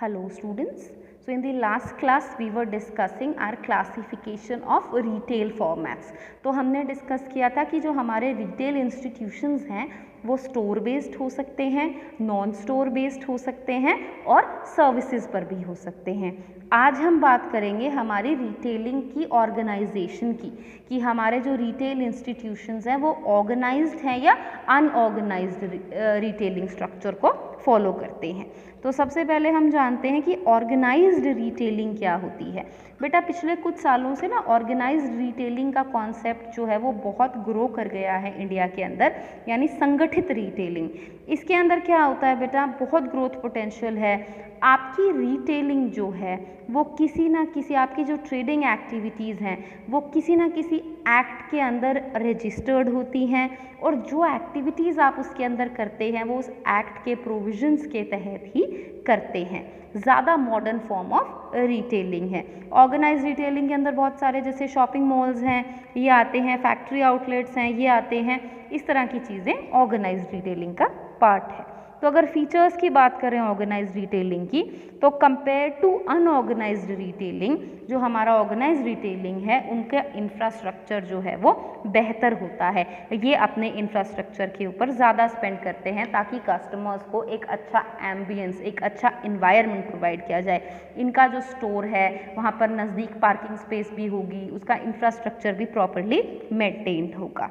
Hello students. So in the last class we were discussing our classification of retail formats. तो हमने discuss किया था कि जो हमारे रिटेल इंस्टीट्यूशंस हैं वो स्टोर बेस्ड हो सकते हैं, नॉन स्टोर बेस्ड हो सकते हैं और सर्विसेज पर भी हो सकते हैं। आज हम बात करेंगे हमारी रिटेलिंग की ऑर्गेनाइजेशन की, कि हमारे जो रिटेल इंस्टीट्यूशंस हैं वो ऑर्गेनाइज्ड हैं या अनऑर्गेनाइज्ड रिटेलिंग स्ट्रक्चर को फॉलो करते हैं। तो सबसे पहले हम जानते हैं कि ऑर्गेनाइज्ड रिटेलिंग क्या होती है। बेटा पिछले कुछ सालों से ना ऑर्गेनाइज्ड रिटेलिंग का कॉन्सेप्ट जो है वो बहुत ग्रो कर गया है इंडिया के अंदर, यानी संगठित रिटेलिंग। इसके अंदर क्या होता है बेटा, बहुत ग्रोथ पोटेंशियल है। आपकी रिटेलिंग जो है वो किसी ना किसी, आपकी जो ट्रेडिंग एक्टिविटीज़ हैं वो किसी ना किसी एक्ट के अंदर रजिस्टर्ड होती हैं, और जो एक्टिविटीज़ आप उसके अंदर करते हैं वो उस एक्ट के प्रोविजंस के तहत ही करते हैं। ज़्यादा मॉडर्न फॉर्म ऑफ रिटेलिंग है। ऑर्गेनाइज रिटेलिंग के अंदर बहुत सारे जैसे शॉपिंग मॉल्स हैं ये आते हैं, फैक्ट्री आउटलेट्स हैं ये आते हैं, इस तरह की चीज़ें ऑर्गेनाइज रिटेलिंग का पार्ट है। तो अगर फीचर्स की बात करें ऑर्गेनाइज्ड रिटेलिंग की, तो कंपेयर टू अनऑर्गेनाइज्ड रिटेलिंग, जो हमारा ऑर्गेनाइज्ड रिटेलिंग है उनका इंफ्रास्ट्रक्चर जो है वो बेहतर होता है। ये अपने इंफ्रास्ट्रक्चर के ऊपर ज़्यादा स्पेंड करते हैं ताकि कस्टमर्स को एक अच्छा एम्बियंस, एक अच्छा इन्वायरमेंट प्रोवाइड किया जाए। इनका जो स्टोर है वहाँ पर नज़दीक पार्किंग स्पेस भी होगी, उसका इंफ्रास्ट्रक्चर भी प्रॉपरली मेंटेन्ड होगा।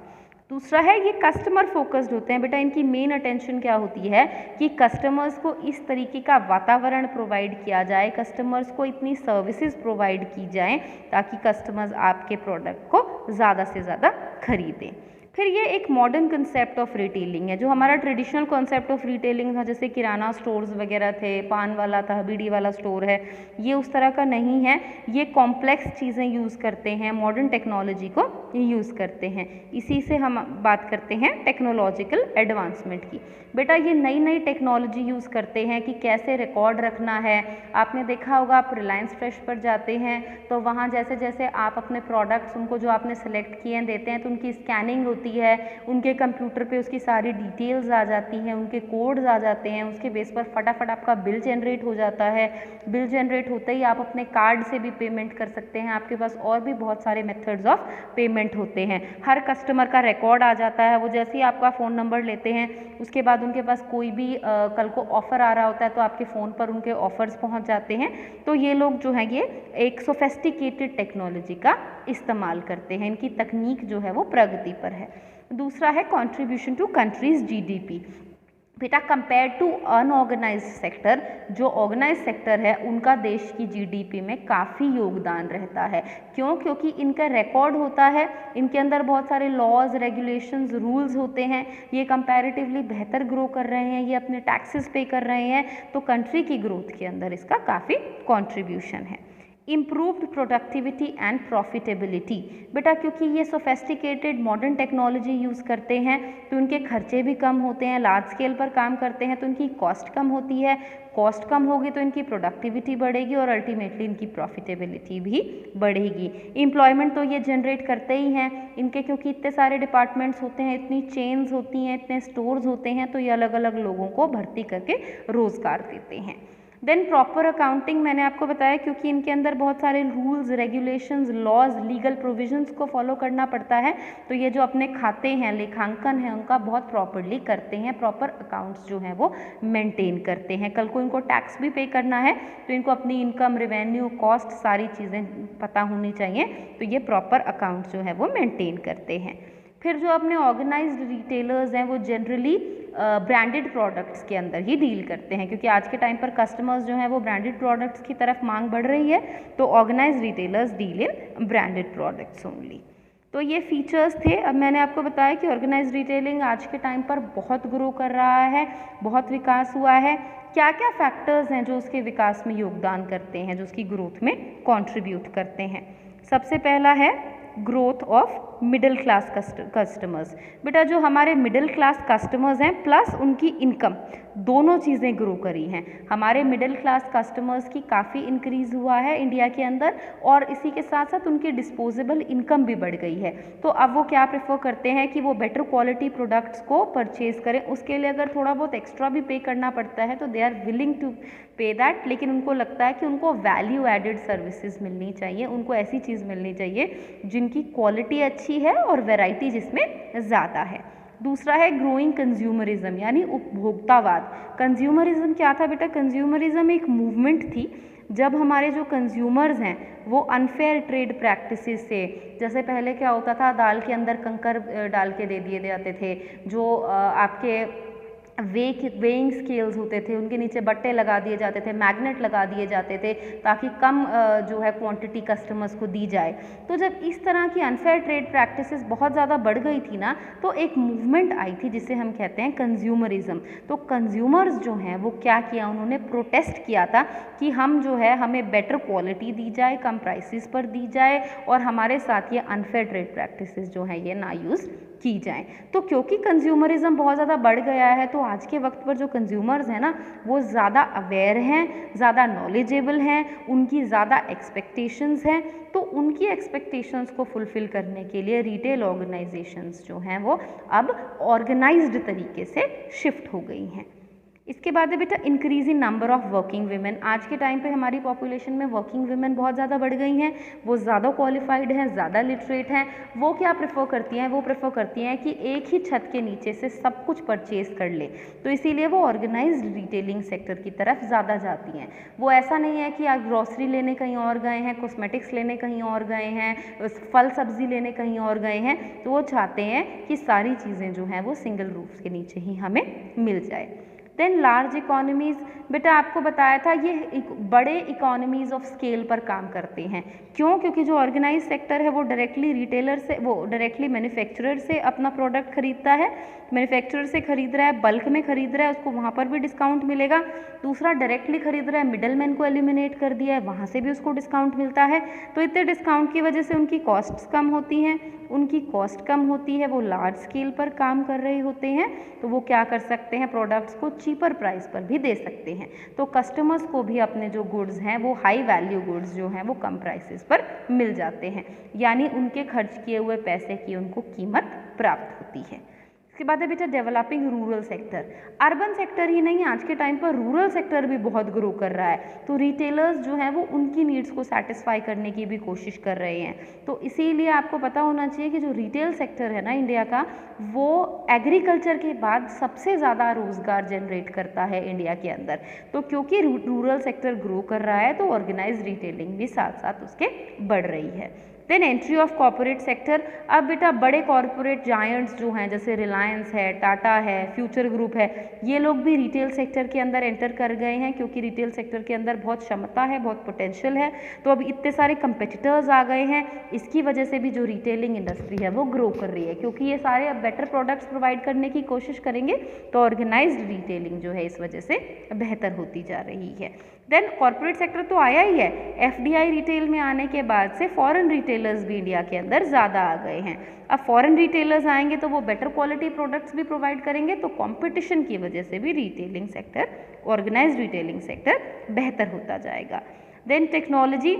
दूसरा है ये कस्टमर फोकस्ड होते हैं। बेटा इनकी मेन अटेंशन क्या होती है कि कस्टमर्स को इस तरीके का वातावरण प्रोवाइड किया जाए, कस्टमर्स को इतनी सर्विसेज प्रोवाइड की जाएं ताकि कस्टमर्स आपके प्रोडक्ट को ज़्यादा से ज़्यादा खरीदें। फिर ये एक मॉडर्न कंसेप्ट ऑफ रिटेलिंग है। जो हमारा ट्रेडिशनल कॉन्सेप्ट ऑफ रिटेलिंग था, जैसे किराना स्टोर्स वगैरह थे, पान वाला था, बीड़ी वाला स्टोर है, ये उस तरह का नहीं है। ये कॉम्प्लेक्स चीज़ें यूज़ करते हैं, मॉडर्न टेक्नोलॉजी को यूज़ करते हैं। इसी से हम बात करते हैं टेक्नोलॉजिकल एडवांसमेंट की। बेटा ये नई नई टेक्नोलॉजी यूज़ करते हैं कि कैसे रिकॉर्ड रखना है। आपने देखा होगा, आप रिलायंस फ्रेश पर जाते हैं तो वहाँ जैसे जैसे आप अपने प्रोडक्ट्स उनको जो आपने सेलेक्ट किए हैं देते हैं तो उनकी स्कैनिंग होती है, उनके कंप्यूटर पे उसकी सारी डिटेल्स आ जाती हैं, उनके कोड्स आ जाते हैं, उसके बेस पर फटाफट आपका बिल जनरेट हो जाता है। बिल जनरेट होते ही आप अपने कार्ड से भी पेमेंट कर सकते हैं। आपके पास और भी बहुत सारे मेथड्स ऑफ पेमेंट होते हैं। हर कस्टमर का रिकॉर्ड आ जाता है। वो जैसे ही आपका फ़ोन नंबर लेते हैं उसके बाद उनके पास कोई भी कल को ऑफ़र आ रहा होता है तो आपके फ़ोन पर उनके ऑफ़र्स पहुंच जाते हैं। तो ये लोग जो है ये एक सोफेस्टिकेटेड टेक्नोलॉजी का इस्तेमाल करते हैं। इनकी तकनीक जो है वो प्रगति पर है। दूसरा है कंट्रीब्यूशन टू कंट्रीज जीडीपी। बेटा कंपेयर टू अनऑर्गेनाइज्ड सेक्टर, जो ऑर्गेनाइज सेक्टर है उनका देश की जीडीपी में काफ़ी योगदान रहता है। क्यों? क्योंकि इनका रिकॉर्ड होता है, इनके अंदर बहुत सारे लॉज, रेगुलेशंस, रूल्स होते हैं। ये कंपैरेटिवली बेहतर ग्रो कर रहे हैं, ये अपने टैक्सेस पे कर रहे हैं, तो कंट्री की ग्रोथ के अंदर इसका काफ़ी कॉन्ट्रीब्यूशन है। Improved productivity and profitability. बेटा क्योंकि ये सोफेस्टिकेटेड मॉडर्न टेक्नोलॉजी यूज़ करते हैं तो उनके खर्चे भी कम होते हैं। लार्ज स्केल पर काम करते हैं तो उनकी कॉस्ट कम होती है। कॉस्ट कम होगी तो इनकी प्रोडक्टिविटी बढ़ेगी और अल्टीमेटली इनकी प्रॉफिटेबिलिटी भी बढ़ेगी। एम्प्लॉयमेंट तो ये जनरेट करते ही हैं इनके, क्योंकि इतने सारे डिपार्टमेंट्स होते हैं, इतनी चेन्स होती हैं, इतने स्टोर्स होते हैं, तो ये अलग अलग लोगों को भर्ती करके रोज़गार देते हैं। देन प्रॉपर अकाउंटिंग, मैंने आपको बताया क्योंकि इनके अंदर बहुत सारे rules, regulations, laws, legal provisions को फॉलो करना पड़ता है। तो ये जो अपने खाते हैं, लेखांकन है, उनका बहुत प्रॉपरली करते हैं, प्रॉपर अकाउंट्स जो हैं वो मेंटेन करते हैं। कल को इनको टैक्स भी पे करना है तो इनको अपनी इनकम, रेवेन्यू, कॉस्ट सारी चीज़ें पता होनी चाहिए, तो ये प्रॉपर अकाउंट्स जो है वो मेंटेन करते हैं। फिर जो अपने ऑर्गेनाइज्ड रिटेलर्स हैं वो जनरली ब्रांडेड प्रोडक्ट्स के अंदर ही डील करते हैं, क्योंकि आज के टाइम पर कस्टमर्स जो हैं वो ब्रांडेड प्रोडक्ट्स की तरफ मांग बढ़ रही है, तो organised retailers deal in branded products only. तो ये फीचर्स थे। अब मैंने आपको बताया कि ऑर्गेनाइज्ड रिटेलिंग आज के टाइम पर बहुत ग्रो कर रहा है, बहुत विकास हुआ है। क्या क्या फैक्टर्स हैं जो उसके विकास में योगदान करते हैं, जो उसकी ग्रोथ में कंट्रीब्यूट करते हैं? सबसे पहला है growth of middle class customers. बेटा जो हमारे मिडिल क्लास कस्टमर्स हैं प्लस उनकी इनकम, दोनों चीज़ें ग्रो करी हैं। हमारे मिडिल क्लास कस्टमर्स की काफ़ी इंक्रीज़ हुआ है इंडिया के अंदर, और इसी के साथ साथ उनकी डिस्पोजेबल इनकम भी बढ़ गई है। तो अब वो क्या प्रेफर करते हैं कि वो बेटर क्वालिटी प्रोडक्ट्स को परचेज़ करें। उसके लिए अगर थोड़ा बहुत एक्स्ट्रा भी पे करना पड़ता है तो दे आर विलिंग टू पे दैट, लेकिन उनको लगता है कि उनको वैल्यू एडेड सर्विसेज मिलनी चाहिए, उनको ऐसी चीज़ मिलनी चाहिए जिनकी क्वालिटी अच्छी है और वैरायटी जिसमें ज़्यादा है। दूसरा है ग्रोइंग कंज्यूमरिज्म यानी उपभोक्तावाद। कंज्यूमरिज्म क्या था बेटा? कंज्यूमरिज्म एक मूवमेंट थी जब हमारे जो कंज्यूमर्स हैं वो अनफेयर ट्रेड प्रैक्टिसेस से, जैसे पहले क्या होता था, दाल के अंदर कंकर डाल के दे दिए जाते थे, जो आपके वेइंग स्केल्स होते थे उनके नीचे बट्टे लगा दिए जाते थे, मैग्नेट लगा दिए जाते थे ताकि कम जो है क्वांटिटी कस्टमर्स को दी जाए। तो जब इस तरह की अनफेयर ट्रेड प्रैक्टिसेस बहुत ज़्यादा बढ़ गई थी ना, तो एक मूवमेंट आई थी जिसे हम कहते हैं कंज्यूमरिज्म। तो कंज्यूमर्स जो हैं वो क्या किया, उन्होंने प्रोटेस्ट किया था कि हम जो है हमें बेटर क्वालिटी दी जाए, कम प्राइसेस पर दी जाए, और हमारे साथ ये अनफेयर ट्रेड प्रैक्टिसेस जो हैं ये ना यूज़ की जाएं। तो क्योंकि कंज्यूमरिज्म बहुत ज़्यादा बढ़ गया है तो आज के वक्त पर जो कंज्यूमर्स हैं ना वो ज़्यादा अवेयर हैं, ज़्यादा नॉलेजेबल हैं, उनकी ज़्यादा एक्सपेक्टेशंस हैं। तो उनकी एक्सपेक्टेशंस को फुलफ़िल करने के लिए रिटेल ऑर्गेनाइजेशंस जो हैं वो अब ऑर्गेनाइज्ड तरीके से शिफ्ट हो गई हैं। इसके बाद है बेटा increase in number of working women. आज के टाइम पे हमारी पॉपुलेशन में वर्किंग वीमेन बहुत ज़्यादा बढ़ गई हैं, वो ज़्यादा क्वालिफाइड हैं, ज़्यादा लिटरेट हैं। वो क्या प्रेफर करती हैं? वो प्रेफर करती हैं कि एक ही छत के नीचे से सब कुछ परचेज कर ले, तो इसीलिए वो ऑर्गेनाइज्ड रिटेलिंग सेक्टर की तरफ ज़्यादा जाती हैं। वो ऐसा नहीं है कि आप ग्रॉसरी लेने कहीं और गए हैं, कॉस्मेटिक्स लेने कहीं और गए हैं, फल सब्जी लेने कहीं और गए हैं, तो वो चाहते हैं कि सारी चीज़ें जो हैं वो सिंगल रूफ के नीचे ही हमें मिल जाए। देन लार्ज इकोनॉमीज़, बेटा आपको बताया था ये बड़े इकोनॉमीज़ ऑफ स्केल पर काम करते हैं। क्यों? क्योंकि जो ऑर्गेनाइज सेक्टर है वो डायरेक्टली रिटेलर से, वो डायरेक्टली मैन्युफैक्चरर से अपना प्रोडक्ट खरीदता है, मैन्युफैक्चरर से खरीद रहा है, बल्क में खरीद रहा है, उसको वहाँ पर भी डिस्काउंट मिलेगा। दूसरा डायरेक्टली खरीद रहा है, मिडल मैन को एलिमिनेट कर दिया है, वहाँ से भी उसको डिस्काउंट मिलता है। तो इतने डिस्काउंट की वजह से उनकी कॉस्ट्स कम होती हैं, उनकी कॉस्ट कम होती है, वो लार्ज स्केल पर काम कर रहे होते हैं, तो वो क्या कर सकते हैं, प्रोडक्ट्स को चीपर प्राइस पर भी दे सकते हैं। तो कस्टमर्स को भी अपने जो गुड्स हैं वो हाई वैल्यू गुड्स जो हैं वो कम प्राइसेस पर मिल जाते हैं, यानी उनके खर्च किए हुए पैसे की उनको कीमत प्राप्त होती है। इसके बाद है बेटा developing rural sector. Urban sector ही नहीं, आज के टाइम पर रूरल सेक्टर भी बहुत ग्रो कर रहा है, तो रिटेलर्स जो हैं वो उनकी नीड्स को सेटिस्फाई करने की भी कोशिश कर रहे हैं। तो इसीलिए आपको पता होना चाहिए कि जो रिटेल सेक्टर है ना इंडिया का, वो एग्रीकल्चर के बाद सबसे ज़्यादा रोज़गार जनरेट करता है इंडिया के अंदर। तो क्योंकि रूरल सेक्टर ग्रो कर रहा है तो ऑर्गेनाइज रिटेलिंग भी साथ साथ उसके बढ़ रही है। Then entry of corporate sector. अब बेटा बड़े कॉर्पोरेट जायंट्स जो हैं जैसे रिलायंस है, टाटा है, फ्यूचर ग्रुप है, ये लोग भी रिटेल सेक्टर के अंदर एंटर कर गए हैं, क्योंकि रिटेल सेक्टर के अंदर बहुत क्षमता है, बहुत पोटेंशियल है। तो अब इतने सारे कंपेटिटर्स आ गए हैं, इसकी वजह से भी जो रिटेलिंग इंडस्ट्री है वो ग्रो कर रही है, क्योंकि ये सारे अब बेटर प्रोडक्ट्स प्रोवाइड करने की कोशिश करेंगे, तो ऑर्गेनाइज्ड रिटेलिंग जो है इस वजह से बेहतर होती जा रही है। देन कॉर्पोरेट सेक्टर तो आया ही है, एफडीआई रिटेल में आने के बाद से फॉरेन रिटेलर्स भी इंडिया के अंदर ज़्यादा आ गए हैं। अब फॉरेन रिटेलर्स आएंगे तो वो बेटर क्वालिटी प्रोडक्ट्स भी प्रोवाइड करेंगे, तो कंपटीशन की वजह से भी retailing sector, organised retailing sector बेहतर होता जाएगा। देन टेक्नोलॉजी,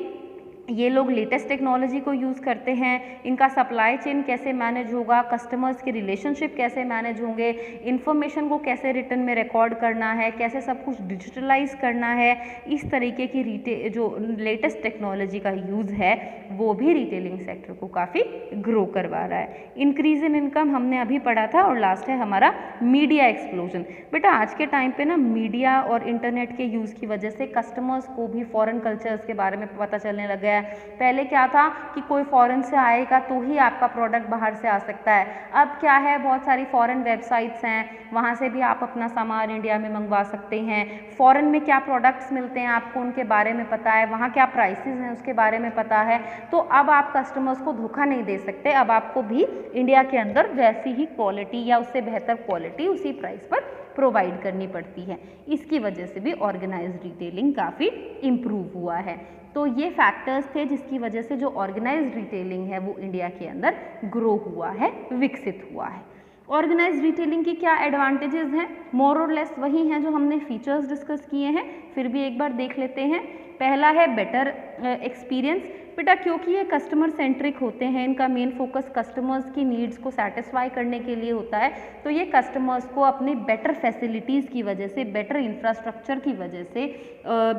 ये लोग लेटेस्ट टेक्नोलॉजी को यूज़ करते हैं, इनका सप्लाई चेन कैसे मैनेज होगा, कस्टमर्स के रिलेशनशिप कैसे मैनेज होंगे, इन्फॉर्मेशन को कैसे रिटर्न में रिकॉर्ड करना है, कैसे सब कुछ डिजिटलाइज करना है, इस तरीके की जो लेटेस्ट टेक्नोलॉजी का यूज़ है वो भी रिटेलिंग सेक्टर को काफ़ी ग्रो करवा रहा है। इंक्रीज इन इनकम हमने अभी पढ़ा था, और लास्ट है हमारा मीडिया एक्सप्लोजन। बेटा आज के टाइम पे ना मीडिया और इंटरनेट के यूज़ की वजह से कस्टमर्स को भी फॉरेन कल्चर्स के बारे में पता चलने लग गया है। पहले क्या था कि कोई फॉरेन से आएगा तो ही आपका प्रोडक्ट बाहर से आ सकता है, अब क्या है, बहुत सारी फॉरेन वेबसाइट्स हैं, वहाँ से भी आप अपना सामान इंडिया में मंगवा सकते हैं। फॉरेन में क्या प्रोडक्ट्स मिलते हैं आपको उनके बारे में पता है, वहाँ क्या प्राइसेस हैं उसके बारे में पता है। तो अब आप कस्टमर्स को धोखा नहीं दे सकते, अब आपको भी इंडिया के अंदर वैसी ही क्वालिटी या उससे बेहतर क्वालिटी उसी प्राइस पर प्रोवाइड करनी पड़ती है। इसकी वजह से भी ऑर्गेनाइज्ड रिटेलिंग काफ़ी इम्प्रूव हुआ है। तो ये फैक्टर्स थे जिसकी वजह से जो ऑर्गेनाइज्ड रिटेलिंग है वो इंडिया के अंदर ग्रो हुआ है, विकसित हुआ है। ऑर्गेनाइज्ड रिटेलिंग की क्या एडवांटेजेस हैं? मोर और लेस वही हैं जो हमने फीचर्स डिस्कस किए हैं, फिर भी एक बार देख लेते हैं। पहला है बेटर एक्सपीरियंस। बेटा क्योंकि ये कस्टमर सेंट्रिक होते हैं, इनका मेन फोकस कस्टमर्स की नीड्स को सेटिस्फाई करने के लिए होता है, तो ये कस्टमर्स को अपनी बेटर फैसिलिटीज़ की वजह से, बेटर इंफ्रास्ट्रक्चर की वजह से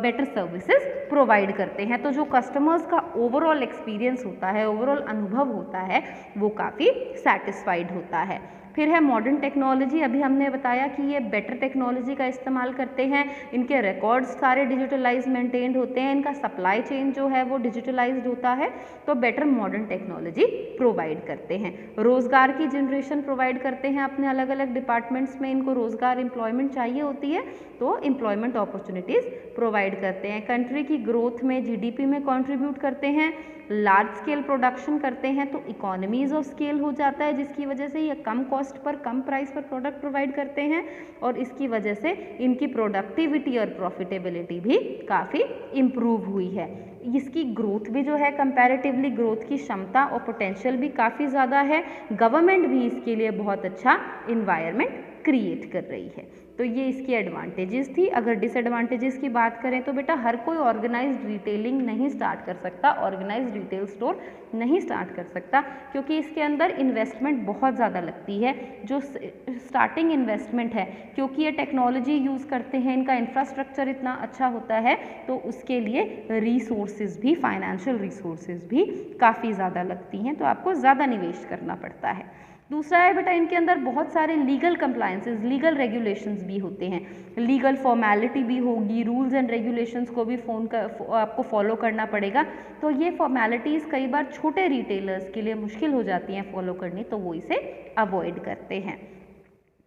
बेटर सर्विसेज प्रोवाइड करते हैं। तो जो कस्टमर्स का ओवरऑल एक्सपीरियंस होता है, ओवरऑल अनुभव होता है, वो काफ़ी सेटिस्फाइड होता है। फिर है मॉडर्न टेक्नोलॉजी। अभी हमने बताया कि ये बेटर टेक्नोलॉजी का इस्तेमाल करते हैं, इनके रिकॉर्ड्स सारे डिजिटलाइज मेंटेन्ड होते हैं, इनका सप्लाई चेन जो है वो डिजिटलाइज्ड होता है, तो बेटर मॉडर्न टेक्नोलॉजी प्रोवाइड करते हैं। रोज़गार की जनरेशन प्रोवाइड करते हैं अपने अलग अलग डिपार्टमेंट्स में, इनको रोज़गार एम्प्लॉयमेंट चाहिए होती है तो एम्प्लॉयमेंट अपॉर्चुनिटीज़ प्रोवाइड करते हैं। कंट्री की ग्रोथ में, जीडीपी में कंट्रीब्यूट करते हैं। लार्ज स्केल प्रोडक्शन करते हैं तो इकोनॉमीज ऑफ स्केल हो जाता है, जिसकी वजह से ये कम कॉस्ट पर, कम प्राइस पर प्रोडक्ट प्रोवाइड करते हैं और इसकी वजह से इनकी प्रोडक्टिविटी और प्रॉफिटेबिलिटी भी काफ़ी इम्प्रूव हुई है। इसकी ग्रोथ भी जो है, कंपैरेटिवली ग्रोथ की क्षमता और पोटेंशियल भी काफ़ी ज़्यादा है। गवर्नमेंट भी इसके लिए बहुत अच्छा इन्वायरमेंट क्रिएट कर रही है। तो ये इसकी एडवांटेजेस थी। अगर डिसएडवांटेजेस की बात करें तो बेटा हर कोई ऑर्गेनाइज्ड रिटेलिंग नहीं स्टार्ट कर सकता, ऑर्गेनाइज्ड रिटेल स्टोर नहीं स्टार्ट कर सकता, क्योंकि इसके अंदर इन्वेस्टमेंट बहुत ज़्यादा लगती है। जो स्टार्टिंग इन्वेस्टमेंट है, क्योंकि ये टेक्नोलॉजी यूज़ करते हैं, इनका इंफ्रास्ट्रक्चर इतना अच्छा होता है, तो उसके लिए रिसोर्सेज भी, फाइनेंशियल रिसोर्सेज भी काफ़ी ज़्यादा लगती हैं, तो आपको ज़्यादा निवेश करना पड़ता है। दूसरा है बेटा इनके अंदर बहुत सारे लीगल कंप्लायंसेस, लीगल रेगुलेशंस भी होते हैं, लीगल फॉर्मेलिटी भी होगी, रूल्स एंड रेगुलेशंस को भी आपको फॉलो करना पड़ेगा। तो ये फॉर्मेलिटीज़ कई बार छोटे रिटेलर्स के लिए मुश्किल हो जाती हैं फॉलो करनी, तो वो इसे अवॉइड करते हैं।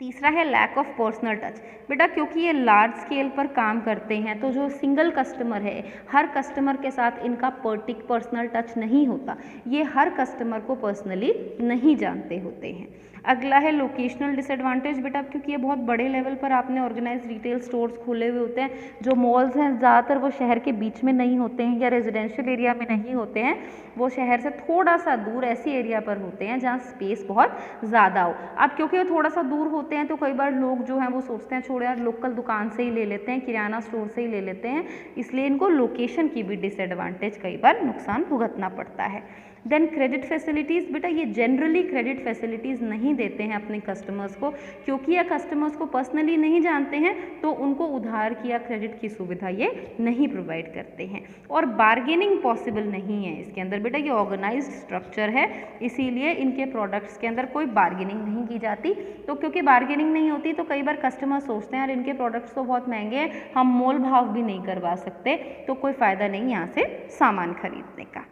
तीसरा है लैक ऑफ पर्सनल टच। बेटा क्योंकि ये लार्ज स्केल पर काम करते हैं, तो जो सिंगल कस्टमर है, हर कस्टमर के साथ इनका पर्सनल टच नहीं होता, ये हर कस्टमर को पर्सनली नहीं जानते होते हैं। अगला है लोकेशनल डिसएडवांटेज। बेटा क्योंकि ये बहुत बड़े लेवल पर आपने ऑर्गेनाइज रिटेल स्टोर्स खोले हुए होते हैं, जो मॉल्स हैं ज़्यादातर वो शहर के बीच में नहीं होते हैं या रेजिडेंशियल एरिया में नहीं होते हैं, वो शहर से थोड़ा सा दूर ऐसी एरिया पर होते हैं जहाँ स्पेस बहुत ज़्यादा हो। अब क्योंकि वो थोड़ा सा दूर होते हैं तो कई बार लोग जो हैं वो सोचते हैं छोड़ो यार लोकल दुकान से ही ले लेते हैं, किराना स्टोर से ही ले लेते हैं, इसलिए इनको लोकेशन की भी डिसएडवांटेज कई बार नुकसान भुगतना पड़ता है। Then credit facilities. बेटा ये जनरली क्रेडिट फैसिलिटीज़ नहीं देते हैं अपने कस्टमर्स को, क्योंकि ये कस्टमर्स को पर्सनली नहीं जानते हैं, तो उनको उधार की या क्रेडिट की सुविधा ये नहीं प्रोवाइड करते हैं। और बार्गेनिंग पॉसिबल नहीं है इसके अंदर। बेटा ये ऑर्गेनाइज्ड स्ट्रक्चर है, इसीलिए इनके प्रोडक्ट्स के अंदर कोई बार्गेनिंग नहीं की जाती। तो क्योंकि बार्गेनिंग नहीं होती तो कई बार कस्टमर सोचते हैं यार इनके प्रोडक्ट्स तो बहुत महंगे हैं, हम मोल भाव भी नहीं करवा सकते, तो कोई फ़ायदा नहीं यहाँ से सामान खरीदने का।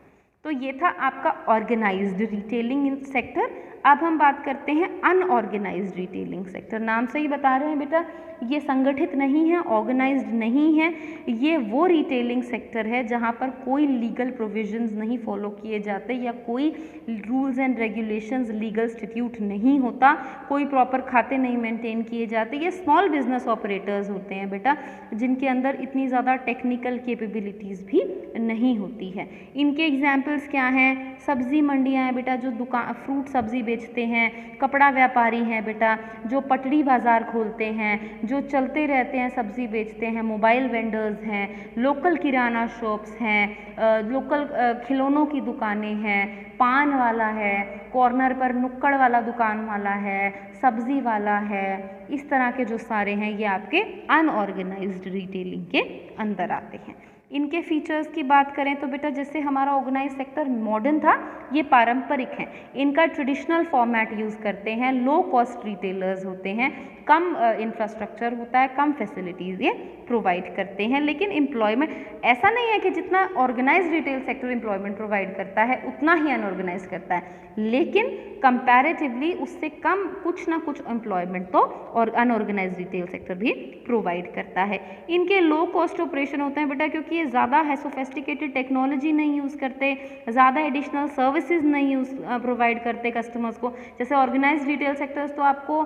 तो ये था आपका ऑर्गेनाइज्ड रिटेलिंग सेक्टर। अब हम बात करते हैं अनऑर्गेनाइज्ड रिटेलिंग सेक्टर। नाम से ही बता रहे हैं बेटा ये संगठित नहीं है, ऑर्गेनाइज्ड नहीं है, ये वो रिटेलिंग सेक्टर है जहाँ पर कोई लीगल प्रोविजंस नहीं फॉलो किए जाते या कोई rules and regulations, legal institute नहीं होता, कोई प्रॉपर खाते नहीं मेंटेन किए जाते। ये स्मॉल बिजनेस ऑपरेटर्स होते हैं बेटा, जिनके अंदर इतनी ज़्यादा टेक्निकल कैपेबिलिटीज़ भी नहीं होती है। इनके एग्जाम्पल्स क्या हैं? सब्ज़ी मंडियाँ हैं बेटा, जो दुकान फ्रूट सब्ज़ी बेचते हैं, कपड़ा व्यापारी हैं बेटा, जो पटड़ी बाज़ार खोलते हैं, जो चलते रहते हैं सब्ज़ी बेचते हैं, मोबाइल वेंडर्स हैं, लोकल किराना शॉप्स हैं, लोकल खिलौनों की दुकानें हैं, पान वाला है, कॉर्नर पर नुक्कड़ वाला दुकान वाला है, सब्ज़ी वाला है, इस तरह के जो सारे हैं ये आपके अनऑर्गेनाइज्ड रिटेलिंग के अंदर आते हैं। इनके फीचर्स की बात करें तो बेटा जैसे हमारा ऑर्गेनाइज सेक्टर मॉडर्न था, ये पारंपरिक है, इनका ट्रेडिशनल फॉर्मेट यूज़ करते हैं, लो कॉस्ट रिटेलर्स होते हैं, कम इंफ्रास्ट्रक्चर होता है, कम फैसिलिटीज़ ये प्रोवाइड करते हैं। लेकिन एम्प्लॉयमेंट ऐसा नहीं है कि जितना organise retail sector employment provide करता है उतना ही अनऑर्गेनाइज करता है, लेकिन कंपैरेटिवली उससे कम कुछ ना कुछ एम्प्लॉयमेंट तो और अनऑर्गेनाइज रिटेल सेक्टर भी प्रोवाइड करता है। इनके लो कॉस्ट ऑपरेशन होते हैं बेटा, क्योंकि ये ज़्यादा है सोफेस्टिकेटेड टेक्नोलॉजी नहीं यूज़ करते, ज़्यादा एडिशनल सर्विसेज नहीं प्रोवाइड करते कस्टमर्स को। जैसे ऑर्गेनाइज रिटेल सेक्टर्स तो आपको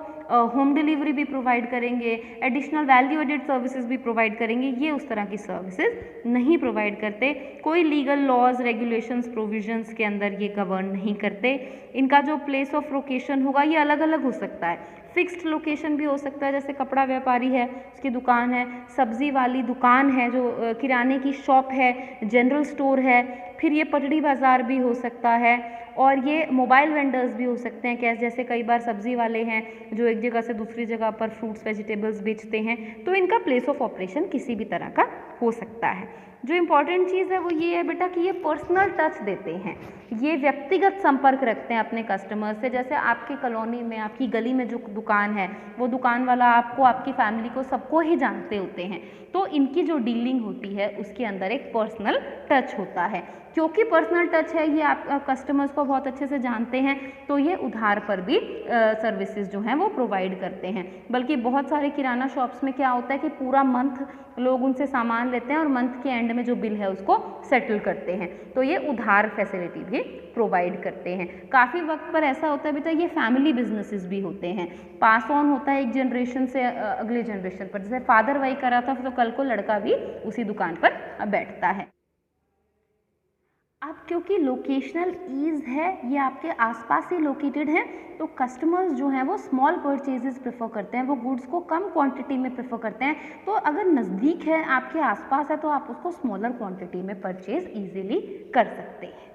होम डिलीवरी भी प्रोवाइड करेंगे, एडिशनल वैल्यू एडेड सर्विसेज भी प्रोवाइड करेंगे, ये उस तरह की सर्विसेज नहीं प्रोवाइड करते। कोई लीगल लॉज, रेगुलेशंस, प्रोविजंस के अंदर ये गवर्न नहीं करते। इनका जो प्लेस ऑफ लोकेशन होगा ये अलग अलग हो सकता है। फिक्स्ड लोकेशन भी हो सकता है, जैसे कपड़ा व्यापारी है उसकी दुकान है, सब्जी वाली दुकान है, जो किराने की शॉप है, जनरल स्टोर है, फिर ये पटड़ी बाज़ार भी हो सकता है, और ये मोबाइल वेंडर्स भी हो सकते हैं। कैसे, जैसे कई बार सब्जी वाले हैं जो एक जगह से दूसरी जगह पर फ्रूट्स वेजिटेबल्स बेचते हैं, तो इनका प्लेस ऑफ ऑपरेशन किसी भी तरह का हो सकता है। जो इम्पॉर्टेंट चीज़ है वो ये है बेटा कि ये पर्सनल टच देते हैं, ये व्यक्तिगत संपर्क रखते हैं अपने कस्टमर से। जैसे आपकी कॉलोनी में, आपकी गली में जो दुकान है, वो दुकान वाला आपको, आपकी फैमिली को, सबको ही जानते होते हैं, तो इनकी जो डीलिंग होती है उसके अंदर एक पर्सनल टच होता है। क्योंकि पर्सनल टच है, ये आप कस्टमर्स को बहुत अच्छे से जानते हैं, तो ये उधार पर भी सर्विसेज जो हैं वो प्रोवाइड करते हैं। बल्कि बहुत सारे किराना शॉप्स में क्या होता है कि पूरा मंथ लोग उनसे सामान लेते हैं और मंथ के एंड में जो बिल है उसको सेटल करते हैं, तो ये उधार फैसिलिटी भी प्रोवाइड करते हैं। काफ़ी वक्त पर ऐसा होता है बेटा, ये फैमिली बिजनेसेस भी होते हैं, पास ऑन होता है एक जनरेशन से अगले जनरेशन पर। जैसे फादर वही करा था तो कल को लड़का भी उसी दुकान पर बैठता है। अब क्योंकि लोकेशनल ईज़ है, ये आपके आसपास ही लोकेटेड है, तो कस्टमर्स जो हैं वो स्मॉल परचेजेस प्रेफर करते हैं, वो गुड्स को कम क्वांटिटी में प्रेफर करते हैं। तो अगर नज़दीक है, आपके आसपास है, तो आप उसको स्मॉलर क्वांटिटी में परचेज ईजिली कर सकते हैं।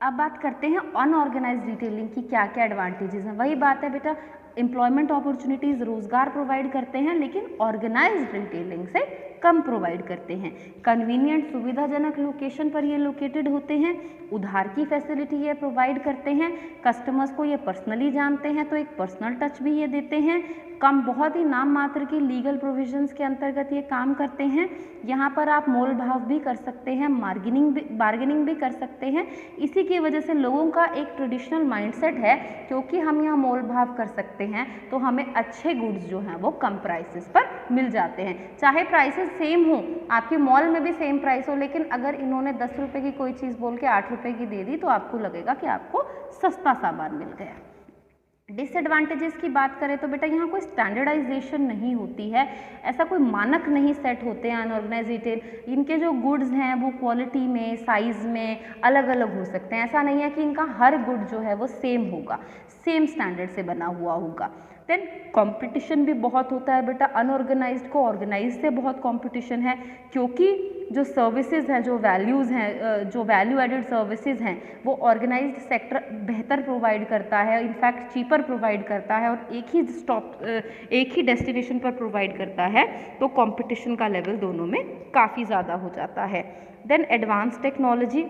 अब बात करते हैं अनऑर्गेनाइज्ड रिटेलिंग की क्या क्या एडवांटेजेस हैं। वही बात है बेटा, एम्प्लॉयमेंट अपॉर्चुनिटीज़, रोजगार प्रोवाइड करते हैं, लेकिन ऑर्गेनाइज्ड रिटेलिंग से कम प्रोवाइड करते हैं। कन्वीनियंट, सुविधाजनक लोकेशन पर ये लोकेटेड होते हैं, उधार की फैसिलिटी ये प्रोवाइड करते हैं, कस्टमर्स को ये पर्सनली जानते हैं तो एक पर्सनल टच भी ये देते हैं, कम, बहुत ही नाम मात्र की लीगल प्रोविजंस के अंतर्गत ये काम करते हैं। यहाँ पर आप मोल भाव भी कर सकते हैं, बार्गेनिंग भी कर सकते हैं। इसी की वजह से लोगों का एक ट्रेडिशनल माइंडसेट है, क्योंकि हम यहाँ मोल भाव कर सकते हैं तो हमें अच्छे गुड्स जो हैं वो कम प्राइसेस पर मिल जाते हैं। चाहे प्राइसेस सेम हो, आपके मॉल में भी सेम प्राइस हो, लेकिन अगर इन्होंने 10 रुपये की कोई चीज़ बोल के 8 रुपये की दे दी तो आपको लगेगा कि आपको सस्ता सामान मिल गया। डिसएडवांटेजेस की बात करें तो बेटा यहाँ कोई स्टैंडर्डाइजेशन नहीं होती है, ऐसा कोई मानक नहीं सेट होते हैं अनऑर्गेनाइज्ड रिटेल। इनके जो गुड्स हैं वो क्वालिटी में, साइज़ में अलग अलग हो सकते हैं। ऐसा नहीं है कि इनका हर गुड जो है वो सेम होगा, सेम स्टैंडर्ड से बना हुआ होगा। देन कंपटीशन भी बहुत होता है बेटा, अनऑर्गेनाइज्ड को ऑर्गेनाइज से बहुत कंपटीशन है, क्योंकि जो सर्विसेज हैं, जो वैल्यूज़ हैं, जो वैल्यू एडेड सर्विसेज हैं, वो ऑर्गेनाइज्ड सेक्टर बेहतर प्रोवाइड करता है, इनफैक्ट चीपर प्रोवाइड करता है, और एक ही डेस्टिनेशन पर प्रोवाइड करता है, तो कंपटीशन का लेवल दोनों में काफ़ी ज़्यादा हो जाता है। देन एडवांस टेक्नोलॉजी,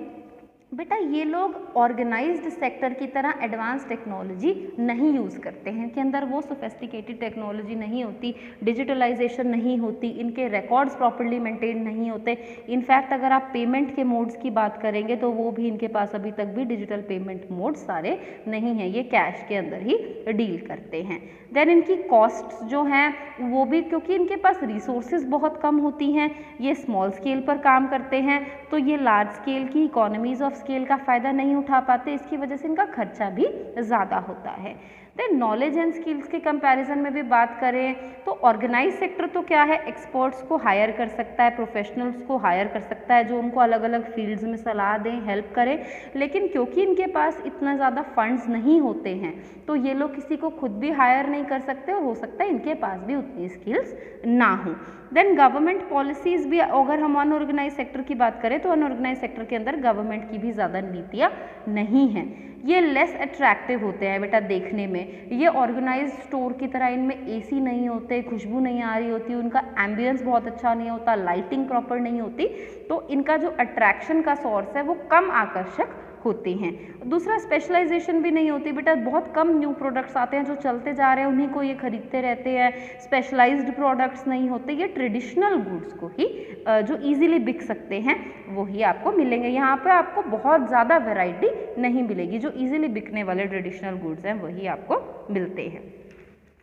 बेटा ये लोग ऑर्गेनाइज्ड सेक्टर की तरह एडवांस टेक्नोलॉजी नहीं यूज़ करते हैं, इनके अंदर वो सोफेस्टिकेटेड टेक्नोलॉजी नहीं होती, डिजिटलाइजेशन नहीं होती, इनके रिकॉर्ड्स प्रॉपर्ली मेंटेन नहीं होते। इनफैक्ट अगर आप पेमेंट के मोड्स की बात करेंगे तो वो भी इनके पास अभी तक भी डिजिटल पेमेंट मोड सारे नहीं हैं, ये कैश के अंदर ही डील करते हैं। देन इनकी कॉस्ट्स जो हैं वो भी, क्योंकि इनके पास रिसोर्सेज बहुत कम होती हैं, ये स्मॉल स्केल पर काम करते हैं, तो ये लार्ज स्केल की इकोनॉमीज ऑफ स्केल का फ़ायदा नहीं उठा पाते, इसकी वजह से इनका खर्चा भी ज़्यादा होता है। देन नॉलेज एंड स्किल्स के कंपैरिजन में भी बात करें तो ऑर्गेनाइज सेक्टर तो क्या है, एक्सपर्ट्स को हायर कर सकता है, प्रोफेशनल्स को हायर कर सकता है जो उनको अलग अलग फील्ड्स में सलाह दें, हेल्प करें, लेकिन क्योंकि इनके पास इतना ज़्यादा फंड्स नहीं होते हैं तो ये लोग किसी को खुद भी हायर नहीं कर सकते, और हो सकता है इनके पास भी उतनी स्किल्स ना हो। देन गवर्नमेंट पॉलिसीज़ भी, अगर हम अनऑर्गेनाइज सेक्टर की बात करें तो अनऑर्गेनाइज सेक्टर के अंदर गवर्नमेंट की भी ज़्यादा नीतियाँ नहीं हैं, ये लेस अट्रैक्टिव होते हैं बेटा देखने में। ये ऑर्गेनाइज्ड स्टोर की तरह इनमें एसी नहीं होते, खुशबू नहीं आ रही होती, उनका एम्बियंस बहुत अच्छा नहीं होता, लाइटिंग प्रॉपर नहीं होती, तो इनका जो अट्रैक्शन का सोर्स है वो कम आकर्षक होते हैं। दूसरा, स्पेशलाइजेशन भी नहीं होती बेटा, बहुत कम न्यू प्रोडक्ट्स आते हैं, जो चलते जा रहे हैं उन्हीं को ये खरीदते रहते हैं, स्पेशलाइज्ड प्रोडक्ट्स नहीं होते, ये ट्रेडिशनल गुड्स को ही जो इजीली बिक सकते हैं वही आपको मिलेंगे। यहाँ पे आपको बहुत ज़्यादा वैरायटी नहीं मिलेगी, जो इजीली बिकने वाले ट्रेडिशनल गुड्स हैं वही आपको मिलते हैं।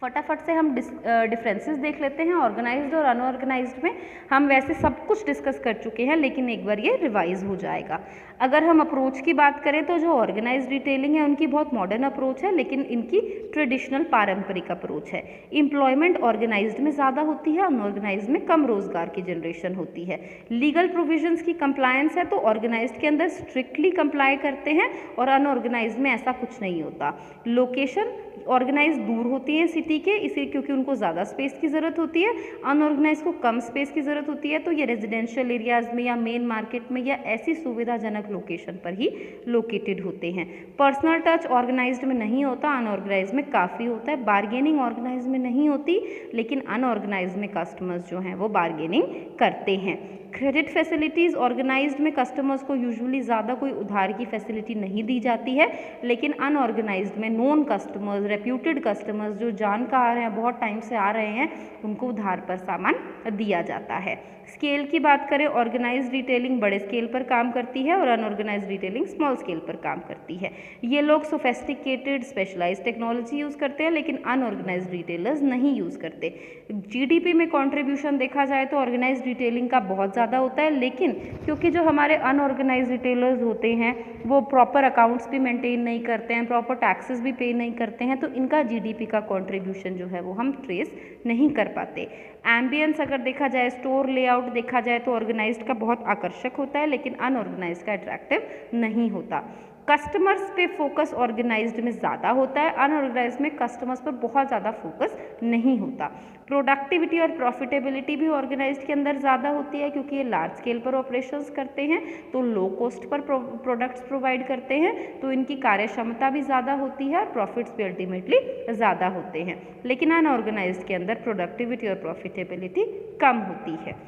फटाफट से हम डिफरेंसेस देख लेते हैं ऑर्गेनाइज्ड और अनऑर्गेनाइज्ड में। हम वैसे सब कुछ डिस्कस कर चुके हैं, लेकिन एक बार ये रिवाइज हो जाएगा। अगर हम अप्रोच की बात करें तो जो ऑर्गेनाइज्ड रिटेलिंग है उनकी बहुत मॉडर्न अप्रोच है, लेकिन इनकी ट्रेडिशनल पारंपरिक अप्रोच है। एम्प्लॉयमेंट ऑर्गेनाइज्ड में ज़्यादा होती है, अनऑर्गेनाइज्ड में कम रोजगार की जनरेशन होती है। लीगल प्रोविजंस की कंप्लायंस है तो ऑर्गेनाइज्ड के अंदर स्ट्रिक्टली कंप्लाई करते हैं और अनऑर्गेनाइज्ड में ऐसा कुछ नहीं होता। लोकेशन ऑर्गेनाइज दूर होती है सिटी के, इसी क्योंकि उनको ज़्यादा स्पेस की ज़रूरत होती है, अनऑर्गेनाइज को कम स्पेस की ज़रूरत होती है, तो ये रेजिडेंशियल एरियाज़ में या मेन मार्केट में या ऐसी सुविधाजनक लोकेशन पर ही लोकेटेड होते हैं। पर्सनल टच ऑर्गेनाइज्ड में नहीं होता, अनऑर्गेनाइज में काफ़ी होता है। बार्गेनिंग ऑर्गेनाइज में नहीं होती, लेकिन अनऑर्गेनाइज में कस्टमर्स जो हैं वो बार्गेनिंग करते हैं। क्रेडिट फैसिलिटीज़ ऑर्गेनाइज्ड में कस्टमर्स को यूजुअली ज़्यादा कोई उधार की फैसिलिटी नहीं दी जाती है, लेकिन अनऑर्गेनाइज्ड में नोन कस्टमर्स, रेप्यूटेड कस्टमर्स जो जानकार हैं, बहुत टाइम से आ रहे हैं, उनको उधार पर सामान दिया जाता है। स्केल की बात करें, ऑर्गेनाइज्ड रिटेलिंग बड़े स्केल पर काम करती है और अनऑर्गेनाइज्ड रिटेलिंग स्मॉल स्केल पर काम करती है। ये लोग सोफेस्टिकेटेड स्पेशलाइज्ड टेक्नोलॉजी यूज़ करते हैं, लेकिन अनऑर्गेनाइज्ड रिटेलर्स नहीं यूज़ करते। जीडीपी में कंट्रीब्यूशन देखा जाए तो ऑर्गेनाइज्ड रिटेलिंग का बहुत ज़्यादा होता है, लेकिन क्योंकि जो हमारे अनऑर्गेनाइज्ड रिटेलर्स होते हैं वो प्रॉपर अकाउंट्स भी मेंटेन नहीं करते हैं, प्रॉपर टैक्सेस भी पे नहीं करते हैं, तो इनका जीडीपी का कंट्रीब्यूशन जो है वो हम ट्रेस नहीं कर पाते। एम्बियंस अगर देखा जाए, स्टोर लेआउट देखा जाए तो ऑर्गेनाइज्ड का बहुत आकर्षक होता है, लेकिन अनऑर्गेनाइज्ड का अट्रैक्टिव नहीं होता। कस्टमर्स पे फोकस ऑर्गेनाइज्ड में ज़्यादा होता है, अनऑर्गेनाइज्ड में कस्टमर्स पर बहुत ज़्यादा फोकस नहीं होता। प्रोडक्टिविटी और प्रॉफिटेबिलिटी भी ऑर्गेनाइज्ड के अंदर ज़्यादा होती है, क्योंकि ये लार्ज स्केल पर ऑपरेशंस करते हैं तो low cost per products provide करते हैं, तो इनकी कार्यक्षमता भी ज़्यादा होती है और प्रॉफिट्स भी अल्टीमेटली ज़्यादा होते हैं। लेकिन अनऑर्गेनाइज्ड के अंदर प्रोडक्टिविटी और प्रॉफिटेबिलिटी कम होती है।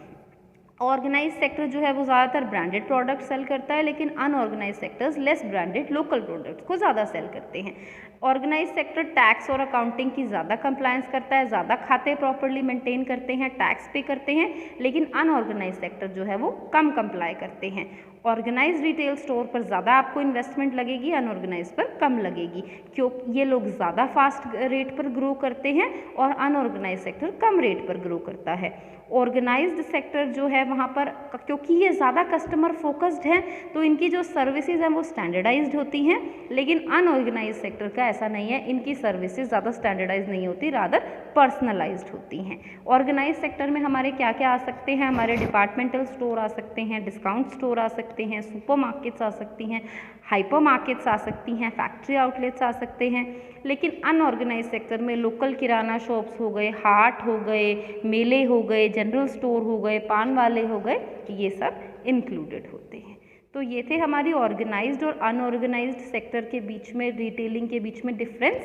ऑर्गेनाइज सेक्टर जो है वो ज़्यादातर ब्रांडेड प्रोडक्ट सेल करता है, लेकिन unorganise sectors less branded local products को ज़्यादा सेल करते हैं। ऑर्गेनाइज सेक्टर टैक्स और अकाउंटिंग की ज़्यादा कंप्लायंस करता है, ज़्यादा खाते प्रॉपर्ली मेंटेन करते हैं, टैक्स पे करते हैं, लेकिन अनऑर्गेनाइज सेक्टर जो है वो कम कंप्लाई करते हैं। ऑर्गेनाइज रिटेल स्टोर पर ज़्यादा आपको इन्वेस्टमेंट लगेगी, अनऑर्गेनाइज पर कम लगेगी, क्योंकि ये लोग ज़्यादा फास्ट रेट पर ग्रो करते हैं और अनऑर्गेनाइज सेक्टर कम रेट पर ग्रो करता है। ऑर्गेनाइज्ड सेक्टर जो है वहाँ पर क्योंकि ये ज़्यादा कस्टमर फोकस्ड हैं तो इनकी जो सर्विसेज हैं वो स्टैंडर्डाइज्ड होती हैं, लेकिन अनऑर्गेनाइज्ड सेक्टर का ऐसा नहीं है, इनकी सर्विसेज ज़्यादा स्टैंडर्डाइज नहीं होती, रादर पर्सनलाइज्ड होती हैं। ऑर्गेनाइज सेक्टर में हमारे क्या क्या आ सकते हैं, हमारे डिपार्टमेंटल स्टोर आ सकते हैं, डिस्काउंट स्टोर आ सकते हैं, सुपर मार्केट्स आ सकती हैं, हाइपर मार्केट्स आ सकती हैं, फैक्ट्री आउटलेट्स आ सकते हैं। लेकिन अनऑर्गेनाइज सेक्टर में लोकल किराना शॉप्स हो गए, हाट हो गए, मेले हो गए, जनरल स्टोर हो गए, पान वाले हो गए, ये सब इंक्लूडेड होते हैं। तो ये थे हमारी ऑर्गेनाइज्ड और अनऑर्गेनाइज्ड सेक्टर के बीच में, रिटेलिंग के बीच में difference.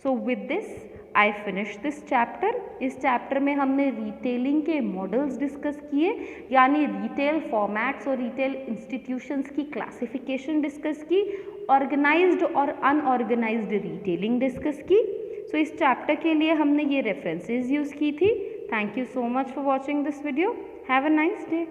So with this I finish this chapter. इस चैप्टर में हमने रिटेलिंग के मॉडल्स डिस्कस किए, यानी रिटेल फॉर्मेट्स और रिटेल इंस्टीट्यूशंस की क्लासिफिकेशन डिस्कस की, ऑर्गेनाइज्ड और अनऑर्गेनाइज्ड रिटेलिंग डिस्कस की। सो इस चैप्टर के लिए हमने ये रेफरेंसेस यूज़ की थी। Thank you so much for watching this video. Have a nice day.